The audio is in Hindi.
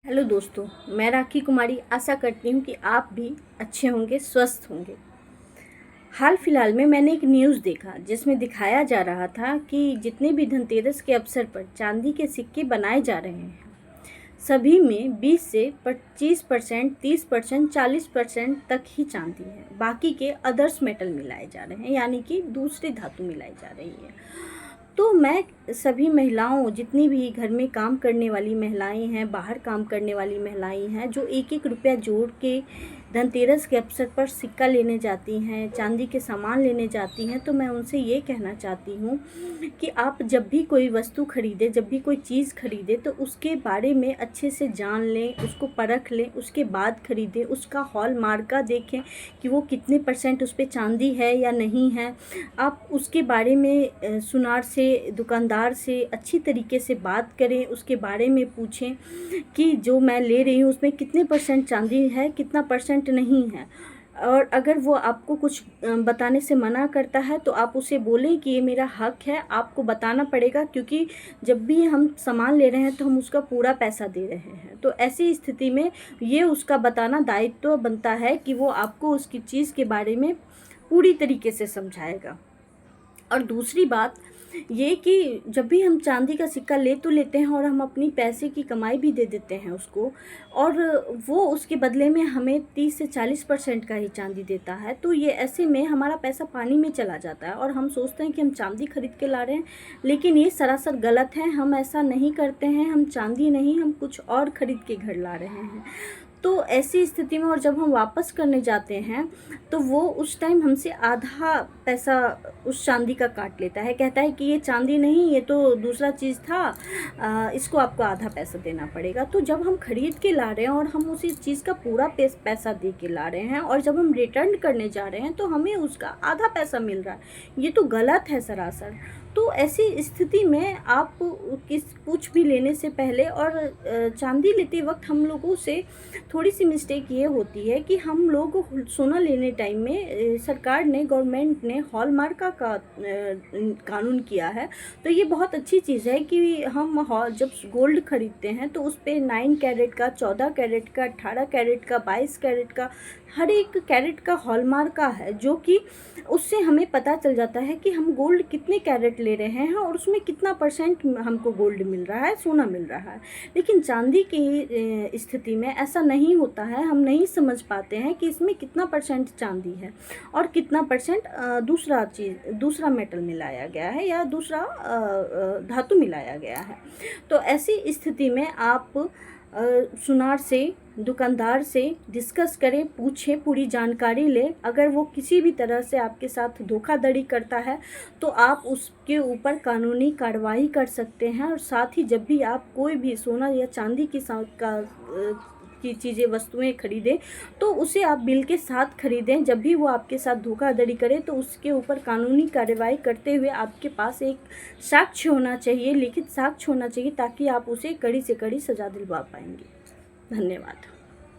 हेलो दोस्तों, मैं राखी कुमारी आशा करती हूँ कि आप भी अच्छे होंगे, स्वस्थ होंगे। हाल फिलहाल में मैंने एक न्यूज़ देखा जिसमें दिखाया जा रहा था कि जितने भी धनतेरस के अवसर पर चांदी के सिक्के बनाए जा रहे हैं, सभी में 20 से 25%, 30%, 40% तक ही चांदी है। बाकी के अदर्स मेटल मिलाए जा रहे हैं, यानी कि दूसरी धातु मिलाई जा रही है। तो मैं सभी महिलाओं, जितनी भी घर में काम करने वाली महिलाएं हैं, बाहर काम करने वाली महिलाएं हैं, जो एक एक रुपया जोड़ के धनतेरस के अवसर पर सिक्का लेने जाती हैं, चांदी के सामान लेने जाती हैं, तो मैं उनसे ये कहना चाहती हूँ कि आप जब भी कोई वस्तु खरीदें, जब भी कोई चीज़ खरीदें, तो उसके बारे में अच्छे से जान लें, उसको परख लें, उसके बाद खरीदें। उसका हॉलमार्का देखें कि वो कितने परसेंट उस पर चांदी है या नहीं है। आप उसके बारे में सुनार से, दुकानदार से अच्छी तरीके से बात करें, उसके बारे में पूछें कि जो मैं ले रही हूँ उसमें कितने परसेंट चांदी है, कितना परसेंट नहीं है। और अगर वो आपको कुछ बताने से मना करता है तो आप उसे बोलें कि ये मेरा हक है, आपको बताना पड़ेगा, क्योंकि जब भी हम सामान ले रहे हैं तो हम उसका पूरा पैसा दे रहे हैं। तो ऐसी स्थिति में ये उसका बताना दायित्व बनता है कि वो आपको उसकी चीज़ के बारे में पूरी तरीके से समझाएगा। और दूसरी बात ये कि जब भी हम चांदी का सिक्का ले तो लेते हैं और हम अपनी पैसे की कमाई भी दे देते हैं उसको, और वो उसके बदले में हमें 30 से 40% का ही चांदी देता है। तो ये ऐसे में हमारा पैसा पानी में चला जाता है और हम सोचते हैं कि हम चांदी खरीद के ला रहे हैं, लेकिन ये सरासर गलत है। हम ऐसा नहीं करते हैं, हम चांदी नहीं, हम कुछ और ख़रीद के घर ला रहे हैं। तो ऐसी स्थिति में और जब हम वापस करने जाते हैं तो वो उस टाइम हमसे आधा पैसा उस चांदी का काट लेता है, कहता है कि ये चांदी नहीं, ये तो दूसरा चीज़ था, इसको आपको आधा पैसा देना पड़ेगा। तो जब हम खरीद के ला रहे हैं और हम उसी चीज़ का पूरा पैसा दे के ला रहे हैं, और जब हम रिटर्न करने जा रहे हैं तो हमें उसका आधा पैसा मिल रहा है, ये तो गलत है सरासर। तो ऐसी स्थिति में आप कुछ भी लेने से पहले, और चांदी लेते वक्त हम लोगों से थोड़ी सी मिस्टेक ये होती है कि हम लोग सोना लेने टाइम में सरकार ने, गवर्नमेंट ने हॉलमार्का का कानून किया है। तो ये बहुत अच्छी चीज़ है कि हम जब गोल्ड खरीदते हैं तो उस पर 9 कैरेट का, 14 कैरेट का, 18 कैरेट का, 22 कैरेट का, हर एक कैरेट का हॉलमार्का है, जो कि उससे हमें पता चल जाता है कि हम गोल्ड कितने कैरेट ले रहे हैं और उसमें कितना परसेंट हमको गोल्ड मिल रहा है, सोना मिल रहा है। लेकिन चांदी की स्थिति में ऐसा नहीं होता है। हम नहीं समझ पाते हैं कि इसमें कितना परसेंट चांदी है और कितना परसेंट दूसरा मेटल मिलाया गया है या दूसरा धातु मिलाया गया है। तो ऐसी स्थिति में आप सुनार से, दुकानदार से डिस्कस करें, पूछें, पूरी जानकारी लें। अगर वो किसी भी तरह से आपके साथ धोखाधड़ी करता है तो आप उसके ऊपर कानूनी कार्रवाई कर सकते हैं। और साथ ही जब भी आप कोई भी सोना या चांदी की चीज़ें, वस्तुएं खरीदें तो उसे आप बिल के साथ खरीदें। जब भी वो आपके साथ धोखाधड़ी करे तो उसके ऊपर कानूनी कार्रवाई करते हुए आपके पास एक साक्ष्य होना चाहिए, लिखित साक्ष्य होना चाहिए, ताकि आप उसे कड़ी से कड़ी सज़ा दिलवा पाएंगे। धन्यवाद।